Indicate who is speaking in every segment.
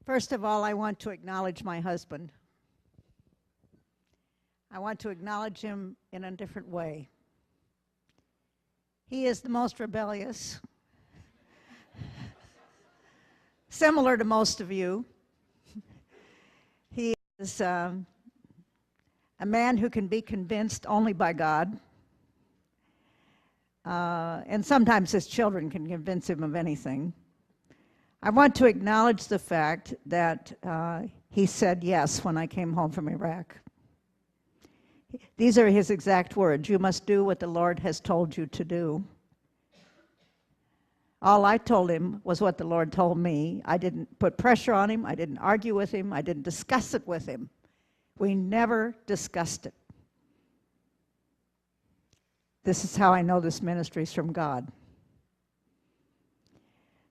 Speaker 1: First of all, I want to acknowledge my husband. I want to acknowledge him in a different way. He is the most rebellious, similar to most of you. He is a man who can be convinced only by God. And sometimes his children can convince him of anything. I want to acknowledge the fact that he said yes when I came home from Iraq. These are his exact words: "You must do what the Lord has told you to do." All I told him was what the Lord told me. I didn't put pressure on him. I didn't argue with him. I didn't discuss it with him. We never discussed it. This is how I know this ministry is from God.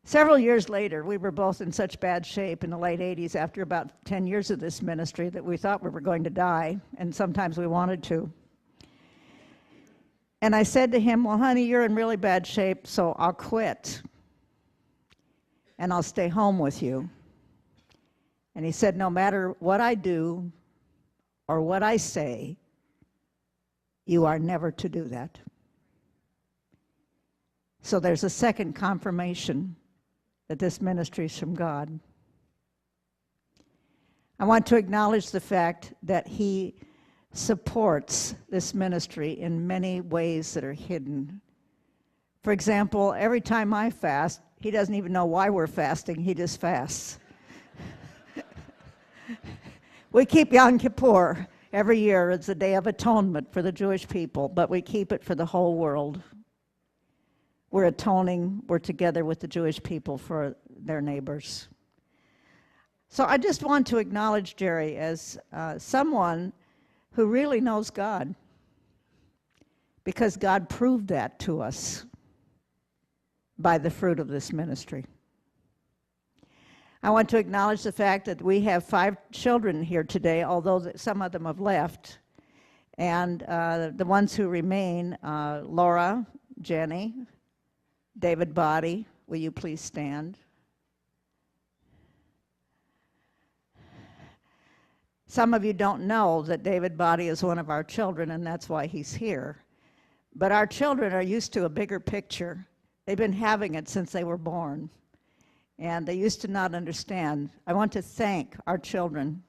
Speaker 1: Several years later, we were both in such bad shape in the late 80s after about 10 years of this ministry that we thought we were going to die, and sometimes we wanted to. And I said to him, "Well, honey, you're in really bad shape, so I'll quit, and I'll stay home with you." And he said, "No matter what I do or what I say, you are never to do that." So there's a second confirmation that this ministry is from God. I want to acknowledge the fact that he supports this ministry in many ways that are hidden. For example, every time I fast, he doesn't even know why we're fasting, he just fasts. We keep Yom Kippur every year. It's a day of atonement for the Jewish people, but we keep it for the whole world. We're atoning, we're together with the Jewish people for their neighbors. So I just want to acknowledge Jerry as someone who really knows God, because God proved that to us by the fruit of this ministry. I want to acknowledge the fact that we have 5 children here today, although some of them have left. And the ones who remain, Laura, Jenny, David Bettie, will you please stand? Some of you don't know that David Bettie is one of our children, and that's why he's here. But our children are used to a bigger picture. They've been having it since they were born, and they used to not understand. I want to thank our children.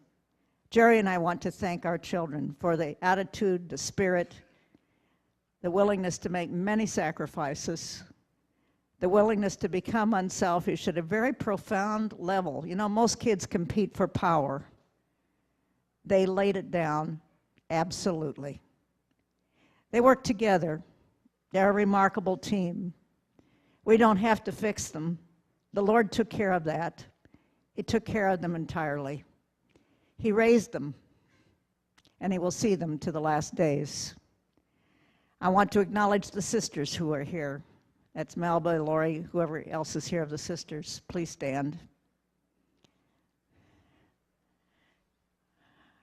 Speaker 1: Jerry and I want to thank our children for the attitude, the spirit, the willingness to make many sacrifices, the willingness to become unselfish at a very profound level. You know, most kids compete for power. They laid it down, absolutely. They work together. They're a remarkable team. We don't have to fix them. The Lord took care of that. He took care of them entirely. He raised them, and he will see them to the last days. I want to acknowledge the sisters who are here. That's Melba, Lori, whoever else is here of the sisters. Please stand.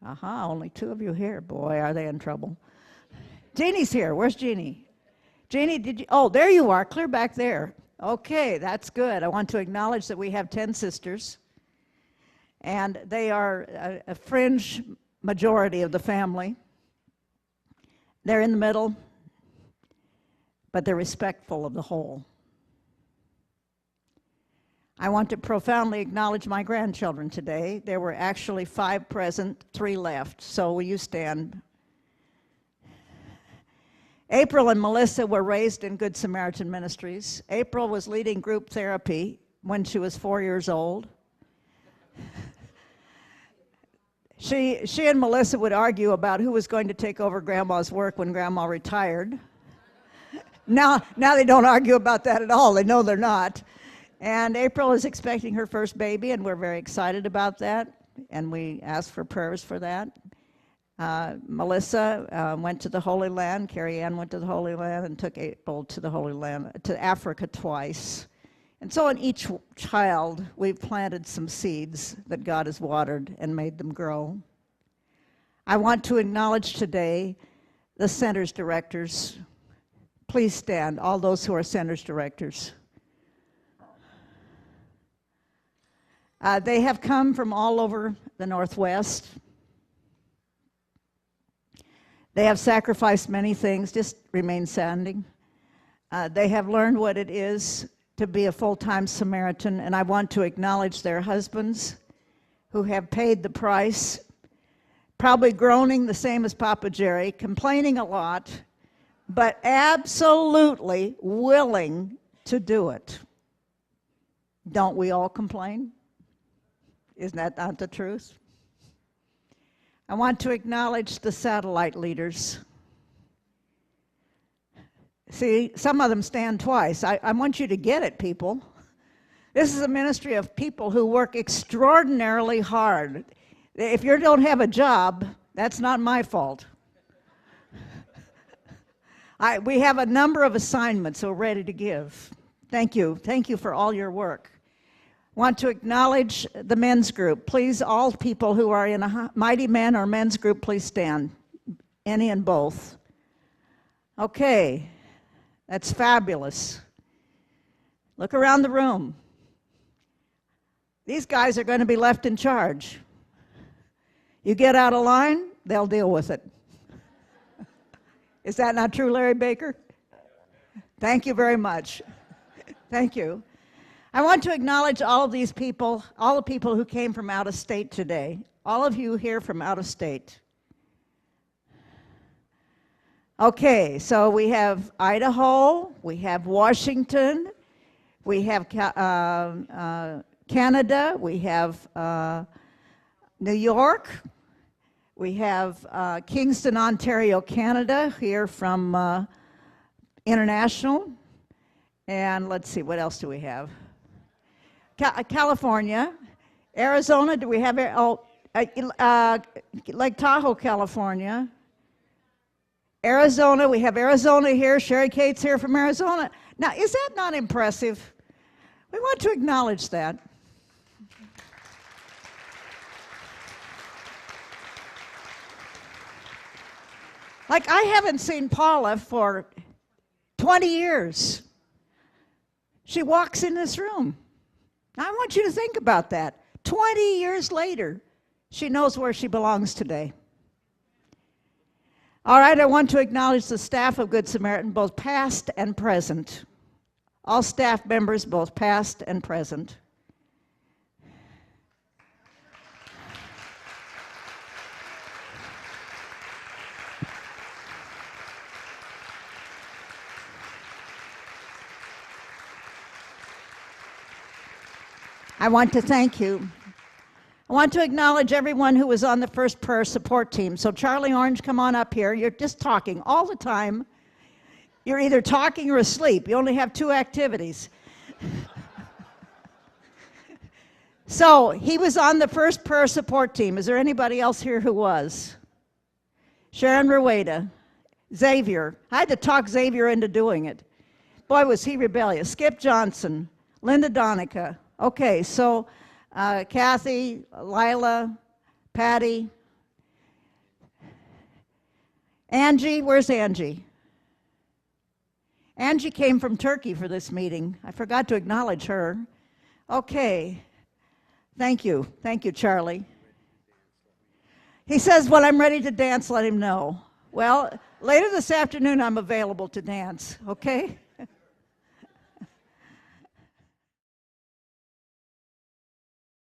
Speaker 1: Aha, only 2 of you here. Boy, are they in trouble. Jeannie's here. Where's Jeannie? Jeannie, did you? Oh, there you are, clear back there. Okay, that's good. I want to acknowledge that we have 10 sisters, and they are a fringe majority of the family. They're in the middle, but they're respectful of the whole. I want to profoundly acknowledge my grandchildren today. There were actually 5 present, 3 left, so will you stand? April and Melissa were raised in Good Samaritan Ministries. April was leading group therapy when she was 4 years old. She and Melissa would argue about who was going to take over Grandma's work when Grandma retired. Now they don't argue about that at all. They know they're not. And April is expecting her first baby, and we're very excited about that, and we ask for prayers for that. Melissa went to the Holy Land. Carrie Ann went to the Holy Land and took April to the Holy Land, to Africa twice. And so in each child, we've planted some seeds that God has watered and made them grow. I want to acknowledge today the center's directors. Please stand, all those who are center's directors. They have come from all over the Northwest. They have sacrificed many things, just remain standing. They have learned what it is to be a full-time Samaritan, and I want to acknowledge their husbands who have paid the price, probably groaning the same as Papa Jerry, complaining a lot, but absolutely willing to do it. Don't we all complain? Isn't that not the truth? I want to acknowledge the satellite leaders. See, some of them stand twice. I want you to get it, people. This is a ministry of people who work extraordinarily hard. If you don't have a job, that's not my fault. We have a number of assignments we're ready to give. Thank you. Thank you for all your work. I want to acknowledge the men's group. Please, all people who are in a Mighty Men or men's group, please stand. Any and both. Okay. That's fabulous. Look around the room. These guys are going to be left in charge. You get out of line, they'll deal with it. Is that not true, Larry Baker? Thank you very much. Thank you. I want to acknowledge all of these people, all the people who came from out of state today. All of you here from out of state. Okay, so we have Idaho, we have Washington, we have Canada, we have New York, we have Kingston, Ontario, Canada, here from International, and let's see, what else do we have? California, Arizona, do we have, Lake Tahoe, California. Arizona, we have Arizona here. Sherry Kate's here from Arizona. Now, is that not impressive? We want to acknowledge that. Like, I haven't seen Paula for 20 years. She walks in this room. Now, I want you to think about that. 20 years later, she knows where she belongs today. All right, I want to acknowledge the staff of Good Samaritan, both past and present. All staff members, both past and present. I want to thank you. I want to acknowledge everyone who was on the first prayer support team. So Charlie Orange, come on up here. You're just talking all the time. You're either talking or asleep. You only have 2 activities. So he was on the first prayer support team. Is there anybody else here who was? Sharon Rueda, Xavier. I had to talk Xavier into doing it. Boy, was he rebellious. Skip Johnson, Linda Donica. Okay, so Kathy, Lila, Patty, Angie, where's Angie? Angie came from Turkey for this meeting. I forgot to acknowledge her. Okay, thank you, Charlie. He says, when I'm ready to dance, let him know. Well, later this afternoon, I'm available to dance, okay?